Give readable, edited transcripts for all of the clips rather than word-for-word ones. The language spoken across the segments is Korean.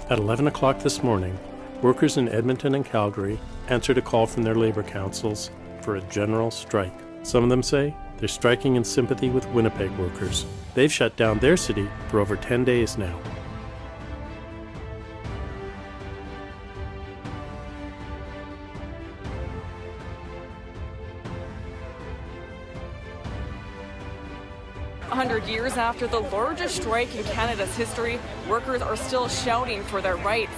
At 11 o'clock this morning, workers in Edmonton and Calgary answered a call from their labor councils for a general strike. Some of them say they're striking in sympathy with Winnipeg workers. They've shut down their city for over 10 days now. A 100 years after the largest strike in Canada's history, workers are still shouting for their rights.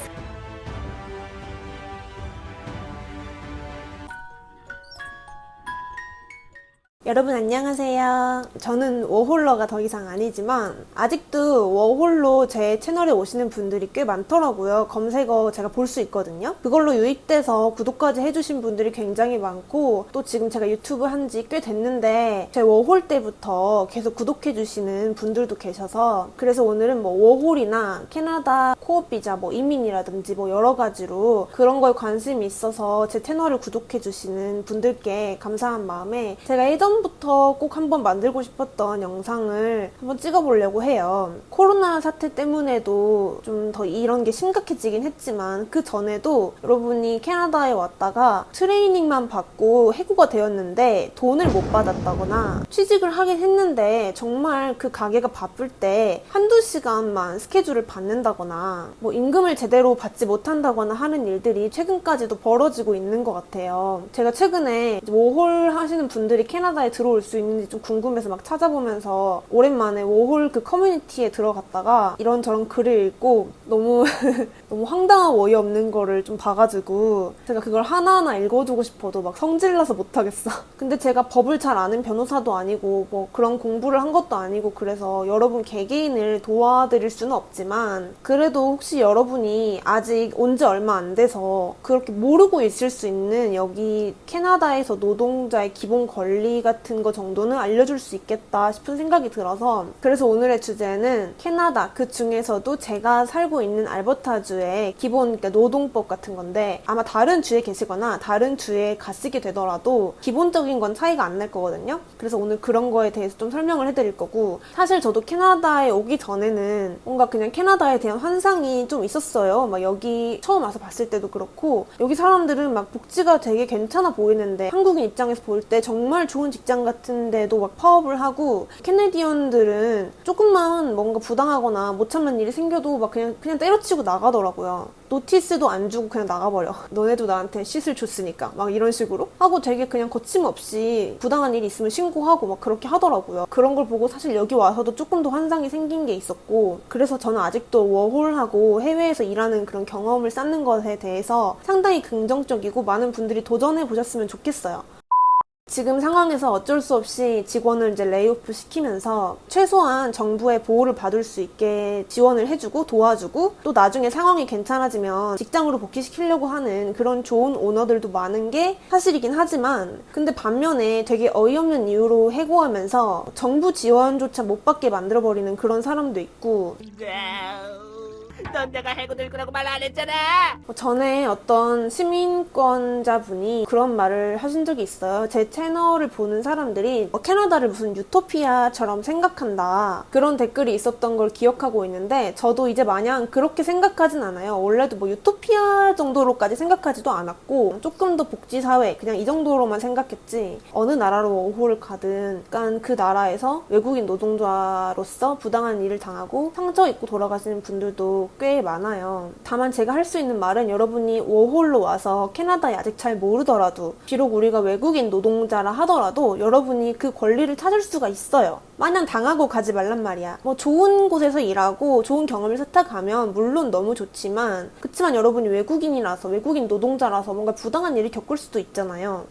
여러분 안녕하세요. 저는 워홀러가 더 이상 아니지만 아직도 워홀로 제 채널에 오시는 분들이 꽤 많더라고요. 검색어 제가 볼 수 있거든요. 그걸로 유입돼서 구독까지 해주신 분들이 굉장히 많고, 또 지금 제가 유튜브 한 지 꽤 됐는데 제 워홀 때부터 계속 구독해주시는 분들도 계셔서, 그래서 오늘은 뭐 워홀이나 캐나다 코업 비자, 뭐 이민이라든지 뭐 여러 가지로 그런 거에 관심이 있어서 제 채널을 구독해주시는 분들께 감사한 마음에 제가 예전부터 꼭 한번 만들고 싶었던 영상을 한번 찍어보려고 해요. 코로나 사태 때문에도 좀 더 이런 게 심각해지긴 했지만, 그 전에도 여러분이 캐나다에 왔다가 트레이닝만 받고 해고가 되었는데 돈을 못 받았다거나, 취직을 하긴 했는데 정말 그 가게가 바쁠 때 한두 시간만 스케줄을 받는다거나 뭐 임금을 제대로 받지 못한다거나 하는 일들이 최근까지도 벌어지고 있는 것 같아요. 제가 최근에 워홀 하시는 분들이 캐나다에 들어올 수 있는지 좀 궁금해서 막 찾아보면서 오랜만에 워홀 그 커뮤니티에 들어갔다가 이런저런 글을 읽고 너무 너무 황당하고 어이없는 거를 좀 봐가지고 제가 그걸 하나하나 읽어주고 싶어도 막 성질나서 못하겠어. 근데 제가 법을 잘 아는 변호사도 아니고 뭐 그런 공부를 한 것도 아니고, 그래서 여러분 개개인을 도와드릴 수는 없지만, 그래도 혹시 여러분이 아직 온 지 얼마 안 돼서 그렇게 모르고 있을 수 있는 여기 캐나다에서 노동자의 기본 권리 같은 거 정도는 알려줄 수 있겠다 싶은 생각이 들어서, 그래서 오늘의 주제는 캐나다, 그 중에서도 제가 살고 있는 알버타주의 기본, 그러니까 노동법 같은 건데, 아마 다른 주에 계시거나 다른 주에 가시게 되더라도 기본적인 건 차이가 안 날 거거든요. 그래서 오늘 그런 거에 대해서 좀 설명을 해드릴 거고, 사실 저도 캐나다에 오기 전에는 뭔가 그냥 캐나다에 대한 환상이 좀 있었어요. 막 여기 처음 와서 봤을 때도 그렇고, 여기 사람들은 막 복지가 되게 괜찮아 보이는데 한국인 입장에서 볼 때 정말 좋은 직장 같은데도 막 파업을 하고, 캐네디언들은 조금만 뭔가 부당하거나 못 참는 일이 생겨도 막 그냥 때려치고 나가더라고요. 노티스도 안 주고 그냥 나가버려. 너네도 나한테 쉿을 줬으니까 막 이런 식으로 하고, 되게 그냥 거침없이 부당한 일이 있으면 신고하고 막 그렇게 하더라고요. 그런 걸 보고 사실 여기 와서도 조금 더 환상이 생긴 게 있었고, 그래서 저는 아직도 워홀하고 해외에서 일하는 그런 경험을 쌓는 것에 대해서 상당히 긍정적이고, 많은 분들이 도전해 보셨으면 좋겠어요. 지금 상황에서 어쩔 수 없이 직원을 이제 레이오프 시키면서 최소한 정부의 보호를 받을 수 있게 지원을 해주고 도와주고, 또 나중에 상황이 괜찮아지면 직장으로 복귀시키려고 하는 그런 좋은 오너들도 많은 게 사실이긴 하지만, 근데 반면에 되게 어이없는 이유로 해고하면서 정부 지원조차 못 받게 만들어버리는 그런 사람도 있고. 넌 내가 해고될 거라고 말 안 했잖아. 전에 어떤 시민권자분이 그런 말을 하신 적이 있어요. 제 채널을 보는 사람들이 캐나다를 무슨 유토피아처럼 생각한다, 그런 댓글이 있었던 걸 기억하고 있는데, 저도 이제 마냥 그렇게 생각하진 않아요. 원래도 뭐 유토피아 정도로까지 생각하지도 않았고, 조금 더 복지사회 그냥 이 정도로만 생각했지, 어느 나라로 워홀을 가든 약간 그 나라에서 외국인 노동자로서 부당한 일을 당하고 상처 입고 돌아가시는 분들도 꽤 많아요. 다만 제가 할 수 있는 말은, 여러분이 워홀로 와서 캐나다에 아직 잘 모르더라도, 비록 우리가 외국인 노동자라 하더라도 여러분이 그 권리를 찾을 수가 있어요. 마냥 당하고 가지 말란 말이야. 뭐 좋은 곳에서 일하고 좋은 경험을 쌓아가면 물론 너무 좋지만, 그치만 여러분이 외국인이라서, 외국인 노동자라서 뭔가 부당한 일을 겪을 수도 있잖아요.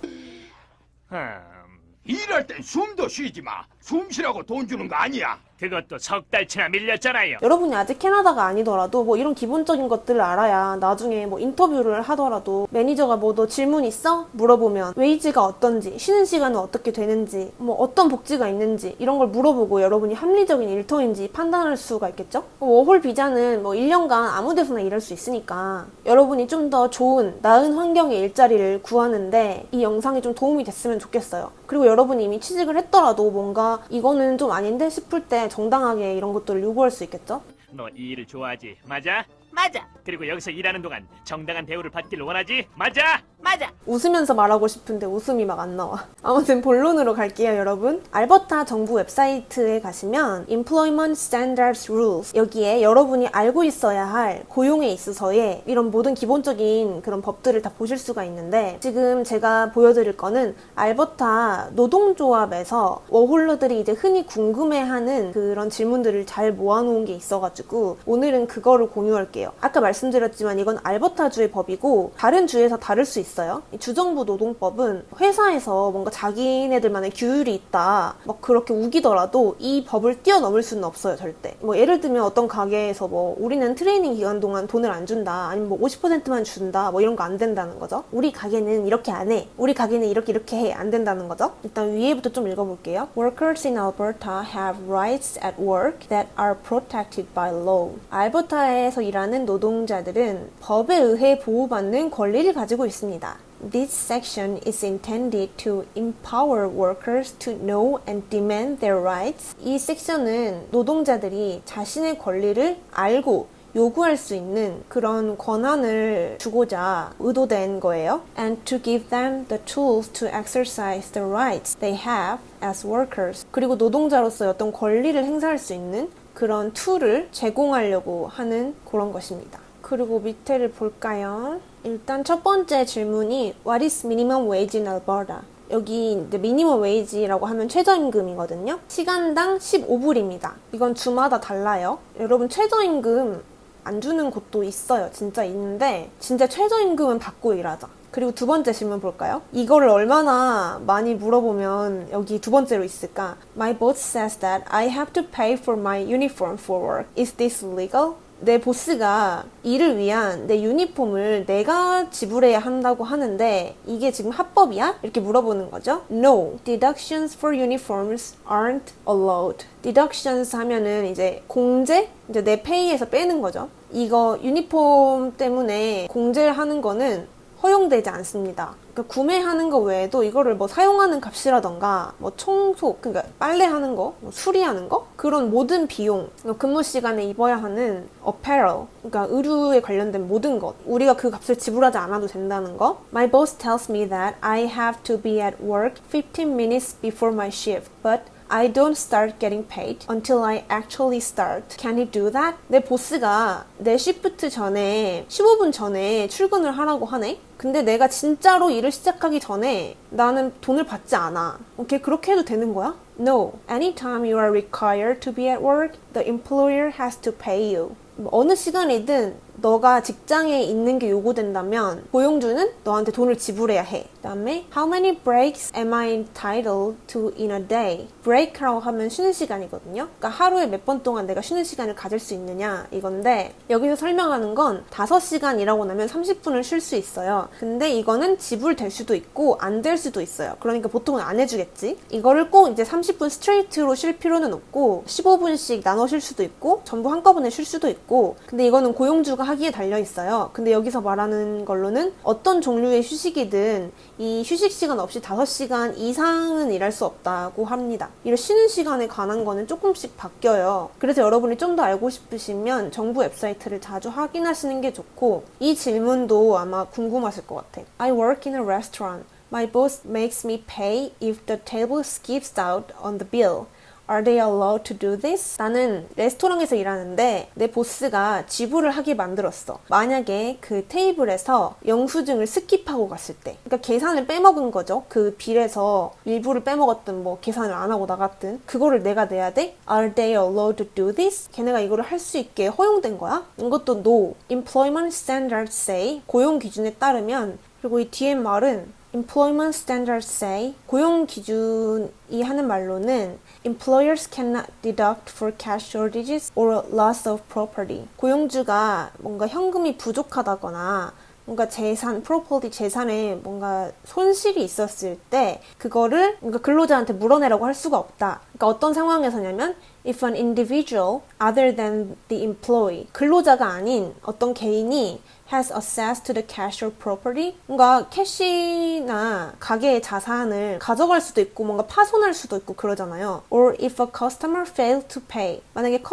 일할 땐 숨도 쉬지 마. 숨 쉬라고 돈 주는 거 아니야. 그것도 석 달치나 밀렸잖아요. 여러분이 아직 캐나다가 아니더라도 뭐 이런 기본적인 것들을 알아야 나중에 뭐 인터뷰를 하더라도 매니저가 뭐 너 질문 있어? 물어보면 웨이지가 어떤지, 쉬는 시간은 어떻게 되는지, 뭐 어떤 복지가 있는지 이런 걸 물어보고 여러분이 합리적인 일터인지 판단할 수가 있겠죠? 워홀 비자는 뭐 1년간 아무 데서나 일할 수 있으니까 여러분이 좀 더 좋은, 나은 환경의 일자리를 구하는데 이 영상이 좀 도움이 됐으면 좋겠어요. 그리고 여러분이 이미 취직을 했더라도 뭔가 이거는 좀 아닌데 싶을 때 정당하게 이런 것들을 요구할 수 있겠죠? 너 이 일을 좋아하지, 맞아? 맞아. 그리고 여기서 일하는 동안 정당한 대우를 받길 원하지? 맞아? 맞아. 웃으면서 말하고 싶은데 웃음이 막 안 나와. 아무튼 본론으로 갈게요, 여러분. 알버타 정부 웹사이트에 가시면 Employment Standards Rules, 여기에 여러분이 알고 있어야 할 고용에 있어서의 이런 모든 기본적인 그런 법들을 다 보실 수가 있는데, 지금 제가 보여드릴 거는 알버타 노동조합에서 워홀러들이 이제 흔히 궁금해하는 그런 질문들을 잘 모아놓은 게 있어가지고 오늘은 그거를 공유할게요. 아까 말씀드렸지만 이건 알버타주의 법이고 다른 주에서 다를 수 있어요. 이 주정부 노동법은 회사에서 뭔가 자기네들만의 규율이 있다 막 그렇게 우기더라도 이 법을 뛰어넘을 수는 없어요, 절대. 뭐 예를 들면 어떤 가게에서 뭐 우리는 트레이닝 기간 동안 돈을 안 준다, 아니면 뭐 50%만 준다, 뭐 이런 거 안 된다는 거죠. 우리 가게는 이렇게 안 해, 우리 가게는 이렇게 해, 안 된다는 거죠. 일단 위에부터 좀 읽어볼게요. Workers in Alberta have rights at work that are protected by law. 알버타에서 일하는 노동자들은 법에 의해 보호받는 권리를 가지고 있습니다. This section is intended to empower workers to know and demand their rights. 이 섹션은 노동자들이 자신의 권리를 알고 요구할 수 있는 그런 권한을 주고자 의도된 거예요. And to give them the tools to exercise the rights they have as workers. 그리고 노동자로서 어떤 권리를 행사할 수 있는 그런 툴을 제공하려고 하는 그런 것입니다. 그리고 밑에를 볼까요? 일단 첫 번째 질문이 What is minimum wage in Alberta? 여기 이제 미니멈 웨이지라고 하면 최저임금이거든요. 시간당 15불입니다. 이건 주마다 달라요. 여러분 최저임금 안 주는 곳도 있어요. 진짜 있는데 진짜 최저임금은 받고 일하자. 그리고 두 번째 질문 볼까요? 이거를 얼마나 많이 물어보면 여기 두 번째로 있을까? My boss says that I have to pay for my uniform for work. Is this legal? 내 보스가 일을 위한 내 유니폼을 내가 지불해야 한다고 하는데 이게 지금 합법이야? 이렇게 물어보는 거죠. No, deductions for uniforms aren't allowed. deductions 하면은 이제 공제? 이제 내 페이에서 빼는 거죠. 이거 유니폼 때문에 공제를 하는 거는 허용되지 않습니다. 그러니까 구매하는 거 외에도 이거를 뭐 사용하는 값이라던가 뭐 청소, 그러니까 빨래하는 거, 뭐 수리하는 거, 그런 모든 비용, 근무 시간에 입어야 하는 apparel, 그러니까 의류에 관련된 모든 것, 우리가 그 값을 지불하지 않아도 된다는 거. My boss tells me that I have to be at work 15 minutes before my shift, but I don't start getting paid until I actually start. Can he do that? 내 보스가 내 시프트 전에 15분 전에 출근을 하라고 하네? 근데 내가 진짜로 일을 시작하기 전에 나는 돈을 받지 않아. 오케이, 그렇게 해도 되는 거야? No. Anytime you are required to be at work, the employer has to pay you. 어느 시간이든 너가 직장에 있는 게 요구된다면 고용주는 너한테 돈을 지불해야 해. 그다음에 How many breaks am I entitled to in a day? break라고 하면 쉬는 시간이거든요. 그러니까 하루에 몇 번 동안 내가 쉬는 시간을 가질 수 있느냐 이건데, 여기서 설명하는 건 5시간 일하고 나면 30분을 쉴 수 있어요. 근데 이거는 지불될 수도 있고 안 될 수도 있어요. 그러니까 보통은 안 해주겠지. 이거를 꼭 이제 30분 스트레이트로 쉴 필요는 없고 15분씩 나눠 쉴 수도 있고 전부 한꺼번에 쉴 수도 있고, 근데 이거는 고용주가 하기에 달려 있어요. 근데 여기서 말하는 걸로는 어떤 종류의 휴식이든 이 휴식 시간 없이 5시간 이상은 일할 수 없다고 합니다. 이런 쉬는 시간에 관한 거는 조금씩 바뀌어요. 그래서 여러분이 좀 더 알고 싶으시면 정부 웹사이트를 자주 확인하시는 게 좋고, 이 질문도 아마 궁금하실 것 같아. I work in a restaurant. My boss makes me pay if the table skips out on the bill. Are they allowed to do this? 나는 레스토랑에서 일하는데 내 보스가 지불을 하게 만들었어. 만약에 그 테이블에서 영수증을 스킵하고 갔을 때, 그러니까 계산을 빼먹은 거죠. 그 빌에서 일부를 빼먹었든 뭐 계산을 안 하고 나갔든 그거를 내가 내야 돼? Are they allowed to do this? 걔네가 이거를 할 수 있게 허용된 거야? 이것도 no. Employment standards say, 고용 기준에 따르면. 그리고 이 뒤에 말은 Employment standards say, 고용 기준이 하는 말로는 Employers cannot deduct for cash shortages or loss of property. 고용주가 뭔가 현금이 부족하다거나 뭔가 재산, property 재산에 뭔가 손실이 있었을 때 그거를 뭔가 근로자한테 물어내라고 할 수가 없다. 그러니까 어떤 상황에서냐면 if an individual other than the employee, 근로자가 아닌 어떤 개인이 has access to the cash or property, 뭔가 캐시나 가게의 자산을 가져갈 수도 있고 뭔가 파손할 수도 있고 그러잖아요. Or if a customer failed to pay, 만약에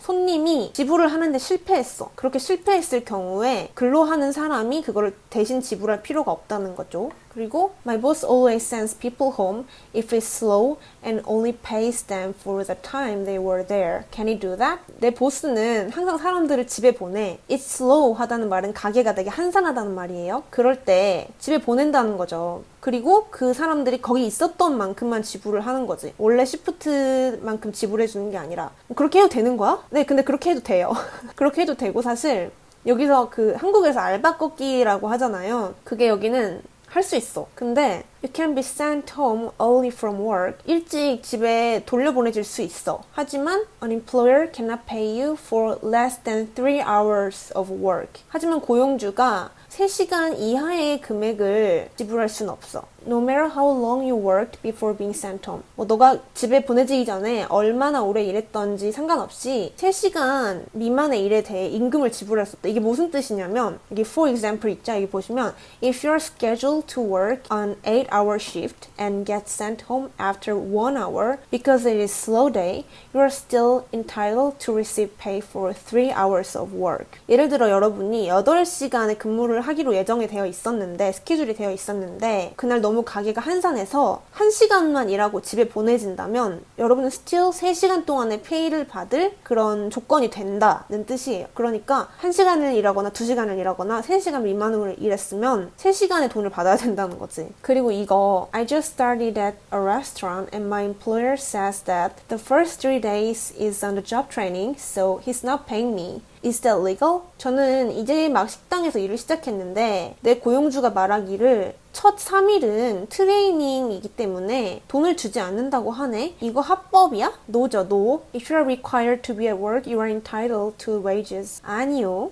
손님이 지불을 하는데 실패했어. 그렇게 실패했을 경우에 근로하는 사람이 그거를 대신 지불할 필요가 없다는 거죠. 그리고 my boss always sends people home if it's slow and only pays them for the time they were there. Can he do that? 내 보스는 항상 사람들을 집에 보내. It's slow 하다는 말은 가게가 되게 한산하다는 말이에요. 그럴 때 집에 보낸다는 거죠. 그리고 그 사람들이 거기 있었던 만큼만 지불을 하는 거지. 원래 시프트만큼 지불해 주는 게 아니라. 그렇게 해도 되는 거야? 네, 근데 그렇게 해도 돼요. 그렇게 해도 되고 사실 여기서 그 한국에서 알바 꺾기라고 하잖아요. 그게 여기는 할 수 있어. 근데 you can be sent home early from work. 일찍 집에 돌려보내질 수 있어. 하지만 an employer cannot pay you for less than 3 hours of work. 하지만 고용주가 3시간 이하의 금액을 지불할 수는 없어. No matter how long you worked before being sent home. 뭐 너가 집에 보내지기 전에 얼마나 오래 일했던지 상관없이 3시간 미만의 일에 대해 임금을 지불할 수 없다. 이게 무슨 뜻이냐면 이게 for example 있죠? 여기 보시면 if you're scheduled to work an 8-hour shift and get sent home after 1 hour because it is slow day, you are still entitled to receive pay for 3 hours of work. 예를 들어 여러분이 8시간의 근무를 하기로 예정이 되어 있었는데 스케줄이 되어 있었는데 그날 너무 가게가 한산해서 1시간만 일하고 집에 보내진다면 여러분은 still 3시간 동안의 페이를 받을 그런 조건이 된다는 뜻이에요. 그러니까 1시간을 일하거나 2시간을 일하거나 3시간 미만으로 일했으면 3시간의 돈을 받아야 된다는 거지. 그리고 이거 I just started at a restaurant and my employer says that the first 3 days is on the job training so he's not paying me. Is that legal? 저는 이제 막 식당에서 일을 시작했는데 내 고용주가 말하기를 첫 3일은 트레이닝이기 때문에 돈을 주지 않는다고 하네? 이거 합법이야? No죠, no. If you are required to be at work, you are entitled to wages. 아니요.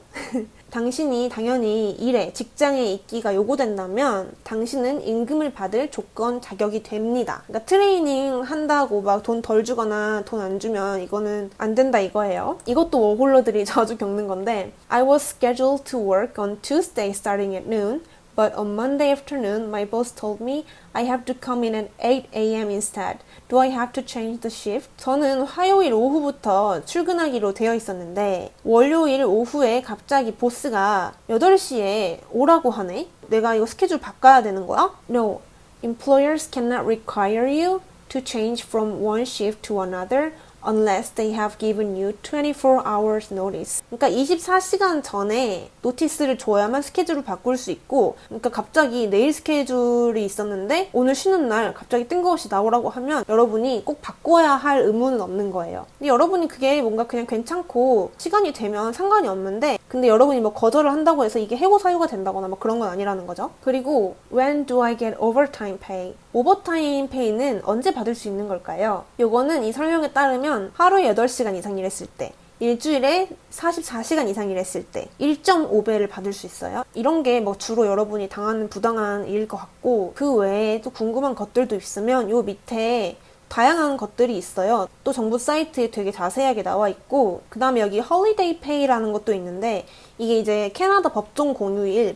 당신이 당연히 일에, 직장에 있기가 요구된다면 당신은 임금을 받을 조건 자격이 됩니다. 그러니까 트레이닝 한다고 막 돈 덜 주거나 돈 안 주면 이거는 안 된다 이거예요. 이것도 워홀러들이 자주 겪는 건데 I was scheduled to work on Tuesday starting at noon. But on Monday afternoon, my boss told me I have to come in at 8 a.m. instead. Do I have to change the shift? 저는 화요일 오후부터 출근하기로 되어 있었는데 월요일 오후에 갑자기 보스가 8시에 오라고 하네? 내가 이거 스케줄 바꿔야 되는 거야? No. Employers cannot require you to change from one shift to another unless they have given you 24 hours notice. 그러니까 24시간 전에 노티스를 줘야만 스케줄을 바꿀 수 있고, 그러니까 갑자기 내일 스케줄이 있었는데 오늘 쉬는 날 갑자기 뜬금없이 나오라고 하면 여러분이 꼭 바꿔야 할 의무는 없는 거예요. 근데 여러분이 그게 뭔가 그냥 괜찮고 시간이 되면 상관이 없는데 근데 여러분이 뭐 거절을 한다고 해서 이게 해고 사유가 된다거나 뭐 그런 건 아니라는 거죠. 그리고 when do I get overtime pay? 오버타임 페이는 언제 받을 수 있는 걸까요? 요거는 이 설명에 따르면 하루에 8시간 이상 일했을 때, 일주일에 44시간 이상 일했을 때 1.5배를 받을 수 있어요. 이런 게 뭐 주로 여러분이 당하는 부당한 일일 것 같고 그 외에 또 궁금한 것들도 있으면 요 밑에 다양한 것들이 있어요. 또 정부 사이트에 되게 자세하게 나와 있고 그 다음에 여기 홀리데이 페이라는 것도 있는데 이게 이제 캐나다 법정 공휴일이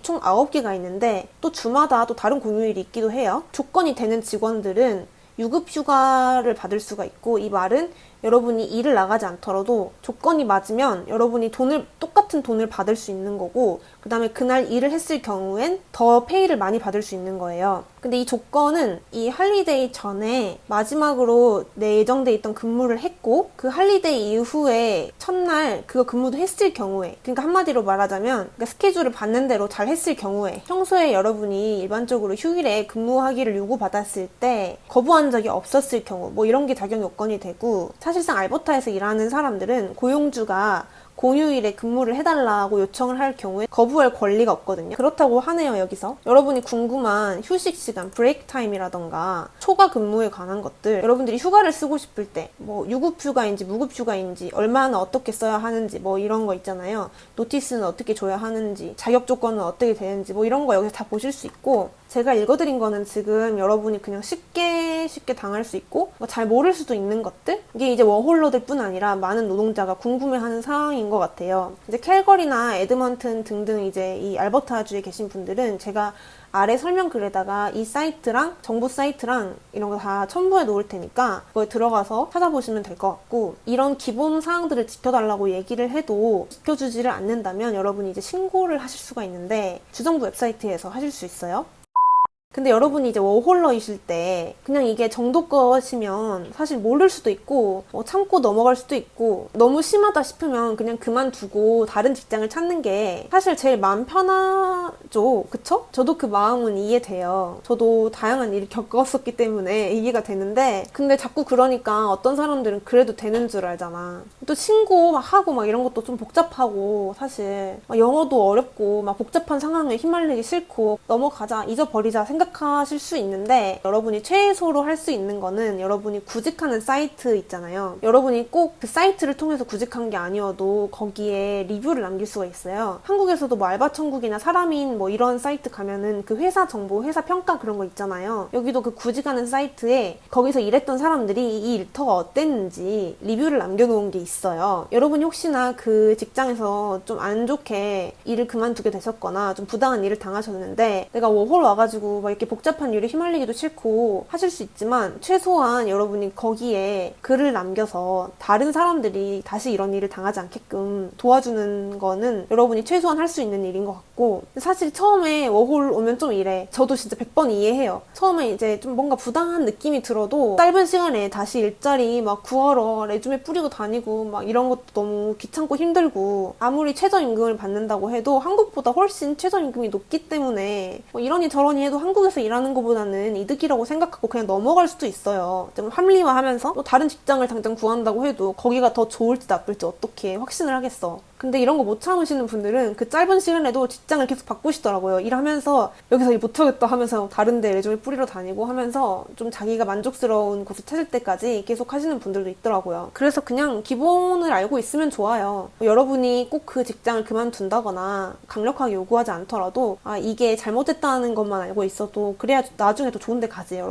총 9개가 있는데 또 주마다 또 다른 공휴일이 있기도 해요. 조건이 되는 직원들은 유급 휴가를 받을 수가 있고 이 말은 여러분이 일을 나가지 않더라도 조건이 맞으면 여러분이 똑같은 돈을 받을 수 있는 거고 그 다음에 그날 일을 했을 경우엔 더 페이를 많이 받을 수 있는 거예요. 근데 이 조건은 이 할리데이 전에 마지막으로 예정돼 있던 근무를 했고 그 할리데이 이후에 첫날 그거 근무도 했을 경우에 그러니까 한마디로 말하자면 그러니까 스케줄을 받는 대로 잘 했을 경우에 평소에 여러분이 일반적으로 휴일에 근무하기를 요구받았을 때 거부한 적이 없었을 경우 뭐 이런 게 자격 요건이 되고 사실상 알버타에서 일하는 사람들은 고용주가 공휴일에 근무를 해달라고 요청을 할 경우에 거부할 권리가 없거든요. 그렇다고 하네요, 여기서. 여러분이 궁금한 휴식 시간, 브레이크 타임이라던가 초과 근무에 관한 것들, 여러분들이 휴가를 쓰고 싶을 때, 뭐 유급 휴가인지 무급 휴가인지, 얼마나 어떻게 써야 하는지, 뭐 이런 거 있잖아요. 노티스는 어떻게 줘야 하는지, 자격 조건은 어떻게 되는지, 뭐 이런 거 여기서 다 보실 수 있고, 제가 읽어드린 거는 지금 여러분이 그냥 쉽게 당할 수 있고 뭐 잘 모를 수도 있는 것들? 이게 이제 워홀러들 뿐 아니라 많은 노동자가 궁금해하는 사항인 것 같아요. 이제 캘거리나 에드먼튼 등등 이제 이 알버타주에 계신 분들은 제가 아래 설명글에다가 이 사이트랑 정보 사이트랑 이런 거 다 첨부해 놓을 테니까 그거에 들어가서 찾아보시면 될 것 같고, 이런 기본 사항들을 지켜달라고 얘기를 해도 지켜주지를 않는다면 여러분이 이제 신고를 하실 수가 있는데 주정부 웹사이트에서 하실 수 있어요. 근데 여러분이 이제 워홀러이실 때 그냥 이게 정도 것이면 사실 모를 수도 있고 참고 넘어갈 수도 있고, 너무 심하다 싶으면 그냥 그만두고 다른 직장을 찾는 게 사실 제일 마음 편하죠. 그쵸? 저도 그 마음은 이해돼요. 저도 다양한 일을 겪었었기 때문에 이해가 되는데, 근데 자꾸 그러니까 어떤 사람들은 그래도 되는 줄 알잖아. 또 신고 막 하고 막 이런 것도 좀 복잡하고, 사실 막 영어도 어렵고 막 복잡한 상황에 휘말리기 싫고 넘어가자, 잊어버리자 생각하실 수 있는데, 여러분이 최소로 할 수 있는 거는 여러분이 구직하는 사이트 있잖아요. 여러분이 꼭 그 사이트를 통해서 구직한 게 아니어도 거기에 리뷰를 남길 수가 있어요. 한국에서도 뭐 알바천국이나 사람인 뭐 이런 사이트 가면은 그 회사 정보, 회사 평가 그런 거 있잖아요. 여기도 그 구직하는 사이트에 거기서 일했던 사람들이 이 일터가 어땠는지 리뷰를 남겨놓은 게 있어요. 여러분이 혹시나 그 직장에서 좀 안 좋게 일을 그만두게 되셨거나 좀 부당한 일을 당하셨는데, 내가 워홀 와가지고 막 이렇게 복잡한 일에 휘말리기도 싫고 하실 수 있지만, 최소한 여러분이 거기에 글을 남겨서 다른 사람들이 다시 이런 일을 당하지 않게끔 도와주는 거는 여러분이 최소한 할 수 있는 일인 것 같고, 사실 처음에 워홀 오면 좀 이래. 저도 진짜 100번 이해해요. 처음에 이제 좀 뭔가 부당한 느낌이 들어도 짧은 시간에 다시 일자리 막 구하러 레주메 뿌리고 다니고 막 이런 것도 너무 귀찮고 힘들고, 아무리 최저임금을 받는다고 해도 한국보다 훨씬 최저임금이 높기 때문에 뭐 이러니 저러니 해도 한국에서 일하는 것보다는 이득이라고 생각하고 그냥 넘어갈 수도 있어요. 좀 합리화하면서 또 다른 직장을 당장 구한다고 해도 거기가 더 좋을지 나쁠지 어떻게 확신을 하겠어. 근데 이런 거 못 참으시는 분들은 그 짧은 시간에도 직장을 계속 바꾸시더라고요. 일하면서 여기서 일 못하겠다 하면서 다른 데 레주메 뿌리러 다니고 하면서 좀 자기가 만족스러운 곳을 찾을 때까지 계속 하시는 분들도 있더라고요. 그래서 그냥 기본을 알고 있으면 좋아요. 여러분이 꼭 그 직장을 그만둔다거나 강력하게 요구하지 않더라도 이게 잘못됐다는 것만 알고 있어도 그래야 나중에 더 좋은 데 가지.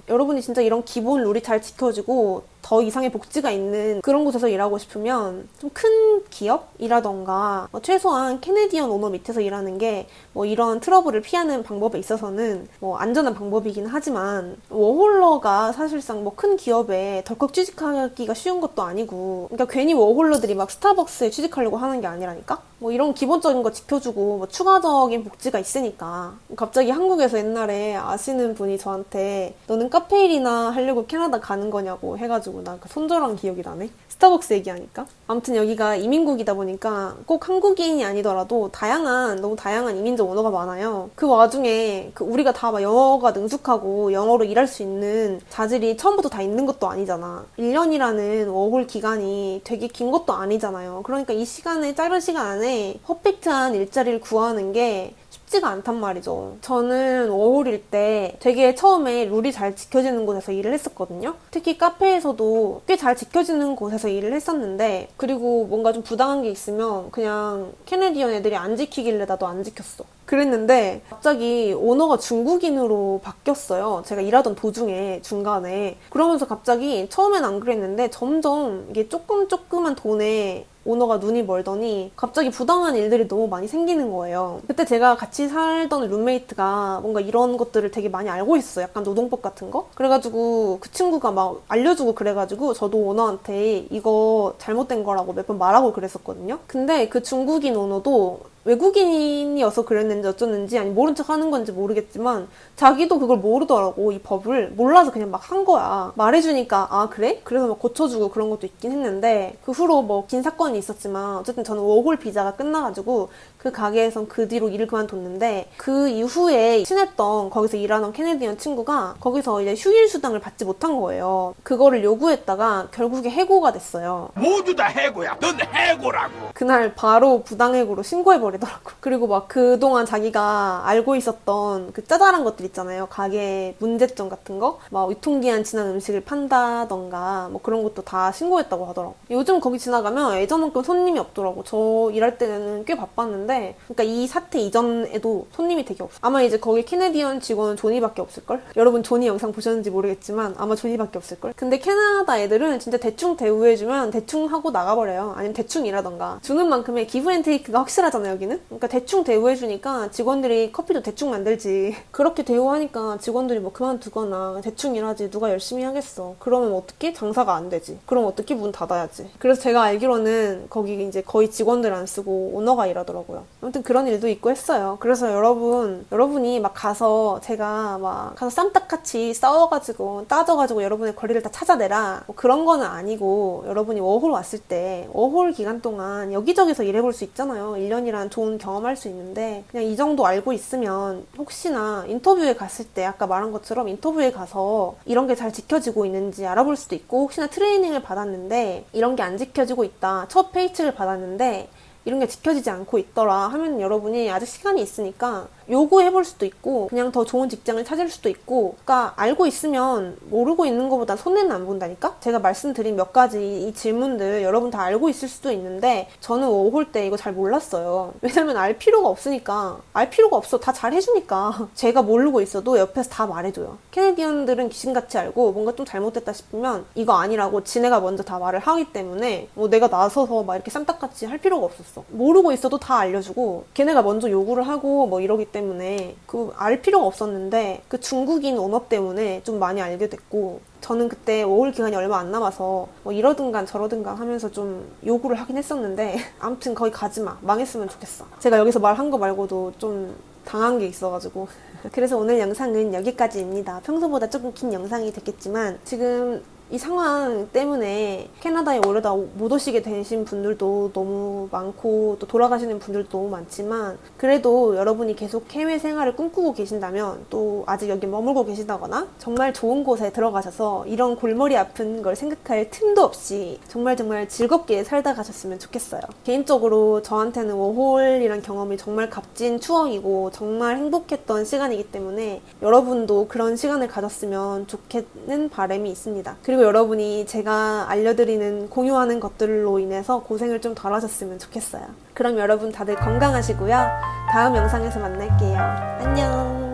여러분이 진짜 이런 기본 룰이 잘 지켜지고 더 이상의 복지가 있는 그런 곳에서 일하고 싶으면 좀 큰 기업이라던가 최소한 캐네디언 오너 밑에서 일하는 게 이런 트러블을 피하는 방법에 있어서는 안전한 방법이긴 하지만, 워홀러가 사실상 큰 기업에 덜컥 취직하기가 쉬운 것도 아니고, 그러니까 괜히 워홀러들이 막 스타벅스에 취직하려고 하는 게 아니라니까? 이런 기본적인 거 지켜주고 추가적인 복지가 있으니까. 갑자기 한국에서 옛날에 아시는 분이 저한테 너는 카페일이나 하려고 캐나다 가는 거냐고 해가지고 나 그 손절한 기억이 나네. 스타벅스 얘기하니까. 아무튼 여기가 이민국이다 보니까 꼭 한국인이 아니더라도 너무 다양한 이민자 언어가 많아요. 그 와중에 우리가 다 막 영어가 능숙하고 영어로 일할 수 있는 자질이 처음부터 다 있는 것도 아니잖아. 1년이라는 워홀 기간이 되게 긴 것도 아니잖아요. 그러니까 이 짧은 시간 안에 퍼펙트한 일자리를 구하는 게 쉽지가 않단 말이죠. 저는 워홀일 때 되게 처음에 룰이 잘 지켜지는 곳에서 일을 했었거든요. 특히 카페에서도 꽤 잘 지켜지는 곳에서 일을 했었는데, 그리고 뭔가 좀 부당한 게 있으면 그냥 캐네디언 애들이 안 지키길래 나도 안 지켰어. 그랬는데 갑자기 오너가 중국인으로 바뀌었어요. 제가 일하던 도중에 중간에. 그러면서 갑자기 처음엔 안 그랬는데 점점 이게 조그만 돈에 오너가 눈이 멀더니 갑자기 부당한 일들이 너무 많이 생기는 거예요. 그때 제가 같이 살던 룸메이트가 뭔가 이런 것들을 되게 많이 알고 있어요. 약간 노동법 같은 거? 그래가지고 그 친구가 막 알려주고 그래가지고 저도 오너한테 이거 잘못된 거라고 몇 번 말하고 그랬었거든요. 근데 그 중국인 오너도 외국인이어서 그랬는지 어쩌는지, 아니 모른 척 하는 건지 모르겠지만 자기도 그걸 모르더라고. 이 법을 몰라서 그냥 막 한 거야. 말해주니까 그래? 그래서 막 고쳐주고 그런 것도 있긴 했는데, 그 후로 긴 사건이 있었지만 어쨌든 저는 워홀 비자가 끝나가지고 그 가게에선 그 뒤로 일을 그만뒀는데, 그 이후에 친했던 거기서 일하는 캐네디언 친구가 거기서 이제 휴일 수당을 받지 못한 거예요. 그거를 요구했다가 결국에 해고가 됐어요. 모두 다 해고야. 넌 해고라고. 그날 바로 부당해고로 신고해버렸어요. 버리더라고. 그리고 막 그동안 자기가 알고 있었던 그 짜잘한 것들 있잖아요. 가게 문제점 같은 거, 막 유통기한 지난 음식을 판다던가 뭐 그런 것도 다 신고했다고 하더라고. 요즘 거기 지나가면 예전만큼 손님이 없더라고. 저 일할 때는 꽤 바빴는데, 그러니까 이 사태 이전에도 손님이 되게 없어. 아마 이제 거기 캐네디언 직원은 조니밖에 없을걸? 여러분 조니 영상 보셨는지 모르겠지만 아마 조니밖에 없을걸? 근데 캐나다 애들은 진짜 대충 대우해주면 대충 하고 나가버려요. 아니면 대충 일하던가. 주는 만큼의 기브 앤 테이크가 확실하잖아요, 여기는? 그러니까 대충 대우해주니까 직원들이 커피도 대충 만들지. 그렇게 대우하니까 직원들이 뭐 그만두거나 대충 일하지 누가 열심히 하겠어. 그러면 어떻게? 장사가 안 되지. 그럼 어떻게? 문 닫아야지. 그래서 제가 알기로는 거기 이제 거의 직원들 안 쓰고 오너가 일하더라고요. 아무튼 그런 일도 있고 했어요. 그래서 여러분이 막 가서 제가 막 가서 쌈딱같이 싸워가지고 따져가지고 여러분의 거리를 다 찾아내라 뭐 그런 거는 아니고, 여러분이 워홀 왔을 때 워홀 기간 동안 여기저기서 일해볼 수 있잖아요. 1년이란 좋은 경험할 수 있는데 그냥 이 정도 알고 있으면 혹시나 인터뷰에 갔을 때 아까 말한 것처럼 인터뷰에 가서 이런 게 잘 지켜지고 있는지 알아볼 수도 있고, 혹시나 트레이닝을 받았는데 이런 게 안 지켜지고 있다, 첫 페이칙을 받았는데 이런 게 지켜지지 않고 있더라 하면 여러분이 아직 시간이 있으니까 요구해볼 수도 있고 그냥 더 좋은 직장을 찾을 수도 있고, 그러니까 알고 있으면 모르고 있는 것보다 손해는 안 본다니까? 제가 말씀드린 몇 가지 이 질문들 여러분 다 알고 있을 수도 있는데 저는 워홀 때 이거 잘 몰랐어요. 왜냐면 알 필요가 없으니까. 알 필요가 없어. 다 잘 해주니까. 제가 모르고 있어도 옆에서 다 말해줘요. 캐네디언들은 귀신같이 알고 뭔가 좀 잘못됐다 싶으면 이거 아니라고 지네가 먼저 다 말을 하기 때문에 뭐 내가 나서서 막 이렇게 쌈딱같이 할 필요가 없었어. 모르고 있어도 다 알려주고 걔네가 먼저 요구를 하고 뭐 이러기 때문에 그 알 필요가 없었는데 그 중국인 오너 때문에 좀 많이 알게 됐고, 저는 그때 워홀 기간이 얼마 안 남아서 뭐 이러든간 저러든간 하면서 좀 요구를 하긴 했었는데 아무튼 거기 가지마. 망했으면 좋겠어. 제가 여기서 말한 거 말고도 좀 당한 게 있어가지고 그래서 오늘 영상은 여기까지입니다. 평소보다 조금 긴 영상이 됐겠지만 지금 이 상황 때문에 캐나다에 오려다 못 오시게 되신 분들도 너무 많고 또 돌아가시는 분들도 너무 많지만, 그래도 여러분이 계속 해외 생활을 꿈꾸고 계신다면, 또 아직 여기 머물고 계시다거나 정말 좋은 곳에 들어가셔서 이런 골머리 아픈 걸 생각할 틈도 없이 정말 즐겁게 살다 가셨으면 좋겠어요. 개인적으로 저한테는 워홀이란 경험이 정말 값진 추억이고 정말 행복했던 시간이기 때문에 여러분도 그런 시간을 가졌으면 좋겠는 바람이 있습니다. 그리고 여러분이 제가 알려드리는 공유하는 것들로 인해서 고생을 좀 덜 하셨으면 좋겠어요. 그럼 여러분 다들 건강하시고요. 다음 영상에서 만날게요. 안녕.